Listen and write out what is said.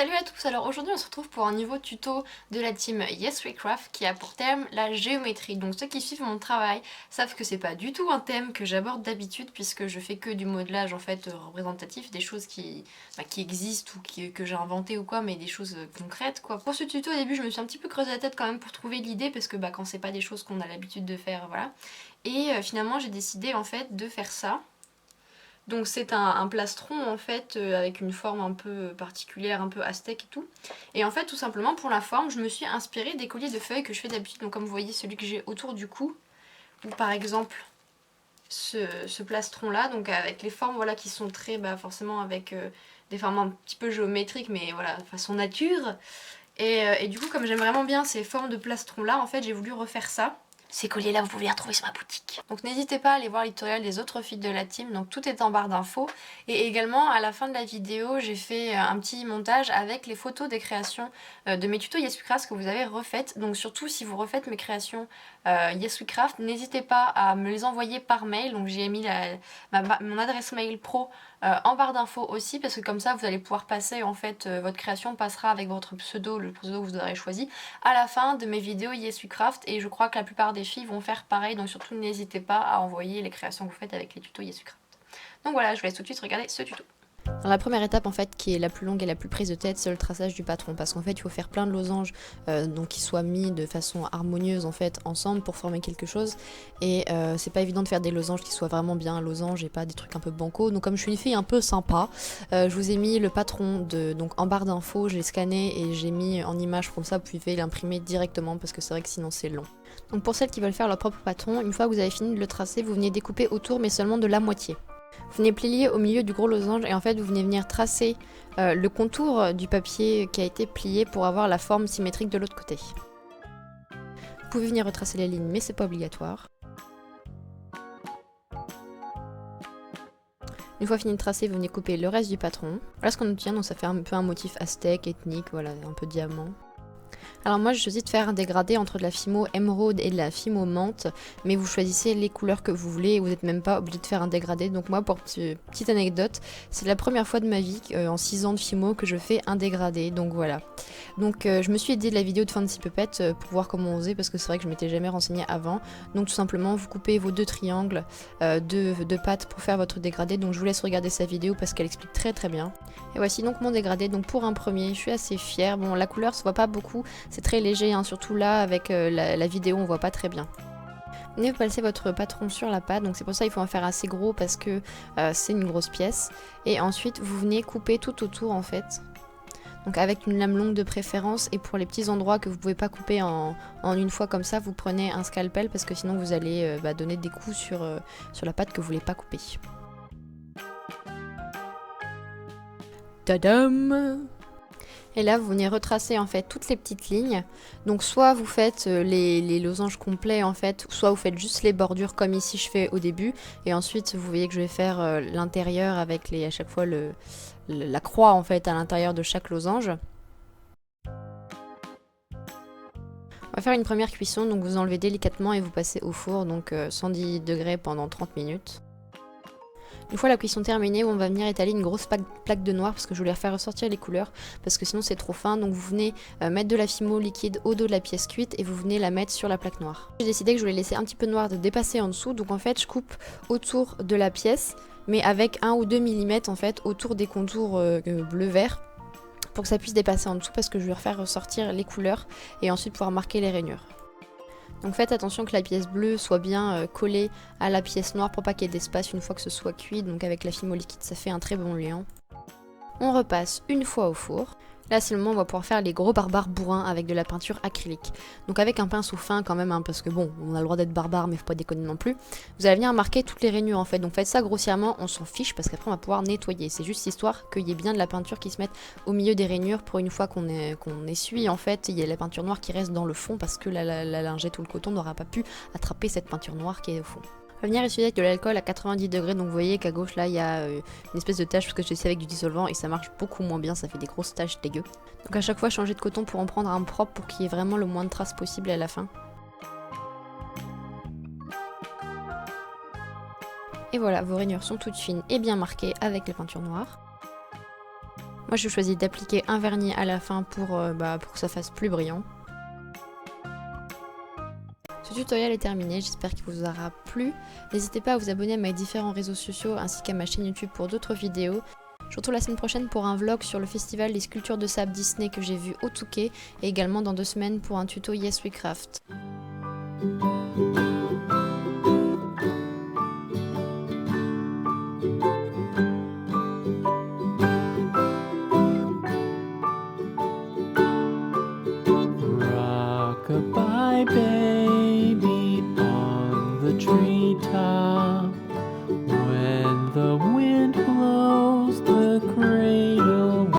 Salut à tous, alors aujourd'hui on se retrouve pour un nouveau tuto de la team YesWeCraft qui a pour thème la géométrie. Donc ceux qui suivent mon travail savent que c'est pas du tout un thème que j'aborde d'habitude puisque je fais que du modelage en fait représentatif, des choses qui existent ou que j'ai inventé ou quoi, mais des choses concrètes quoi. Pour ce tuto au début je me suis un petit peu creusé la tête quand même pour trouver l'idée parce que quand c'est pas des choses qu'on a l'habitude de faire, voilà. Et finalement j'ai décidé en fait de faire ça. Donc c'est un plastron en fait avec une forme un peu particulière, un peu aztèque et tout. Et en fait tout simplement pour la forme je me suis inspirée des colliers de feuilles que je fais d'habitude. Donc comme vous voyez celui que j'ai autour du cou, ou par exemple ce plastron là, donc avec les formes voilà, qui sont très forcément avec des formes un petit peu géométriques mais voilà façon nature. Et du coup comme j'aime vraiment bien ces formes de plastron là, en fait j'ai voulu refaire ça. Ces colliers là vous pouvez les retrouver sur ma boutique. Donc n'hésitez pas à aller voir les tutoriels des autres filles de la team, donc tout est en barre d'infos. Et également à la fin de la vidéo j'ai fait un petit montage avec les photos des créations de mes tutos YesWeCraft que vous avez refaites. Donc surtout si vous refaites mes créations YesWeCraft, n'hésitez pas à me les envoyer par mail. Donc j'ai mis mon adresse mail pro en barre d'infos aussi, parce que comme ça vous allez pouvoir passer en fait, votre création passera avec votre pseudo, le pseudo que vous aurez choisi, à la fin de mes vidéos YesWeCraft, et je crois que la plupart des filles vont faire pareil, donc surtout n'hésitez pas à envoyer les créations que vous faites avec les tutos YesWeCraft. Donc voilà, je vous laisse tout de suite regarder ce tuto. Alors la première étape en fait qui est la plus longue et la plus prise de tête, c'est le traçage du patron, parce qu'en fait il faut faire plein de losanges donc qui soient mis de façon harmonieuse en fait ensemble pour former quelque chose, et c'est pas évident de faire des losanges qui soient vraiment bien losanges et pas des trucs un peu bancaux. Donc comme je suis une fille un peu sympa, je vous ai mis le patron donc en barre d'infos, je l'ai scanné et j'ai mis en image, comme ça vous pouvez l'imprimer directement parce que c'est vrai que sinon c'est long. Donc pour celles qui veulent faire leur propre patron, une fois que vous avez fini de le tracer, vous venez découper autour mais seulement de la moitié. Vous venez plier au milieu du gros losange et en fait vous venez venir tracer le contour du papier qui a été plié pour avoir la forme symétrique de l'autre côté. Vous pouvez venir retracer les lignes mais c'est pas obligatoire. Une fois fini de tracer, vous venez couper le reste du patron. Voilà ce qu'on obtient, donc ça fait un peu un motif aztèque, ethnique, voilà, un peu diamant. Alors moi je choisis de faire un dégradé entre de la fimo émeraude et de la fimo menthe, mais vous choisissez les couleurs que vous voulez et vous n'êtes même pas obligé de faire un dégradé. Donc moi, pour petite anecdote, c'est la première fois de ma vie en 6 ans de fimo que je fais un dégradé, donc voilà. Donc je me suis aidée de la vidéo de Fancy Puppet pour voir comment on faisait, parce que c'est vrai que je m'étais jamais renseignée avant. Donc tout simplement vous coupez vos deux triangles de pâte pour faire votre dégradé, donc je vous laisse regarder sa vidéo parce qu'elle explique très très bien. Et voici donc mon dégradé. Donc pour un premier, je suis assez fière. Bon, la couleur se voit pas beaucoup, c'est très léger, hein, surtout là avec la vidéo on voit pas très bien. Venez vous passer votre patron sur la pâte, donc c'est pour ça qu'il faut en faire assez gros parce que c'est une grosse pièce. Et ensuite vous venez couper tout autour en fait. Donc avec une lame longue de préférence, et pour les petits endroits que vous pouvez pas couper en une fois comme ça, vous prenez un scalpel parce que sinon vous allez donner des coups sur la pâte que vous voulez pas couper. Tadam! Et là vous venez retracer en fait toutes les petites lignes. Donc soit vous faites les losanges complets en fait, soit vous faites juste les bordures comme ici je fais au début, et ensuite vous voyez que je vais faire l'intérieur avec à chaque fois la croix en fait à l'intérieur de chaque losange. On va faire une première cuisson, donc vous enlevez délicatement et vous passez au four, donc 110 degrés pendant 30 minutes. Une fois la cuisson terminée, on va venir étaler une grosse plaque de noir parce que je voulais faire ressortir les couleurs parce que sinon c'est trop fin. Donc vous venez mettre de la fimo liquide au dos de la pièce cuite et vous venez la mettre sur la plaque noire. J'ai décidé que je voulais laisser un petit peu noir de dépasser en dessous, donc en fait je coupe autour de la pièce mais avec 1 ou 2 mm en fait autour des contours bleu-vert pour que ça puisse dépasser en dessous, parce que je vais refaire ressortir les couleurs et ensuite pouvoir marquer les rainures. Donc faites attention que la pièce bleue soit bien collée à la pièce noire pour pas qu'il y ait d'espace une fois que ce soit cuit. Donc avec la fimo liquide ça fait un très bon liant. On repasse une fois au four. Là c'est le moment où on va pouvoir faire les gros barbares bourrins avec de la peinture acrylique. Donc avec un pinceau fin quand même, hein, parce que bon, on a le droit d'être barbare mais faut pas déconner non plus. Vous allez venir marquer toutes les rainures en fait. Donc faites ça grossièrement, on s'en fiche parce qu'après on va pouvoir nettoyer. C'est juste histoire qu'il y ait bien de la peinture qui se mette au milieu des rainures pour une fois qu'on essuie en fait, il y a la peinture noire qui reste dans le fond parce que la lingette ou le coton n'aura pas pu attraper cette peinture noire qui est au fond. On va venir essuyer avec de l'alcool à 90 degrés, donc vous voyez qu'à gauche là il y a une espèce de tache parce que je l'ai avec du dissolvant et ça marche beaucoup moins bien, ça fait des grosses taches dégueu. Donc à chaque fois changer de coton pour en prendre un propre pour qu'il y ait vraiment le moins de traces possible à la fin. Et voilà, vos rainures sont toutes fines et bien marquées avec les peintures noires. Moi je choisis d'appliquer un vernis à la fin pour que ça fasse plus brillant. Ce tutoriel est terminé, j'espère qu'il vous aura plu. N'hésitez pas à vous abonner à mes différents réseaux sociaux ainsi qu'à ma chaîne YouTube pour d'autres vidéos. Je vous retrouve la semaine prochaine pour un vlog sur le festival des sculptures de sable Disney que j'ai vu au Touquet et également dans 2 semaines pour un tuto Yes We Craft. Rock-a-bye baby on the treetop.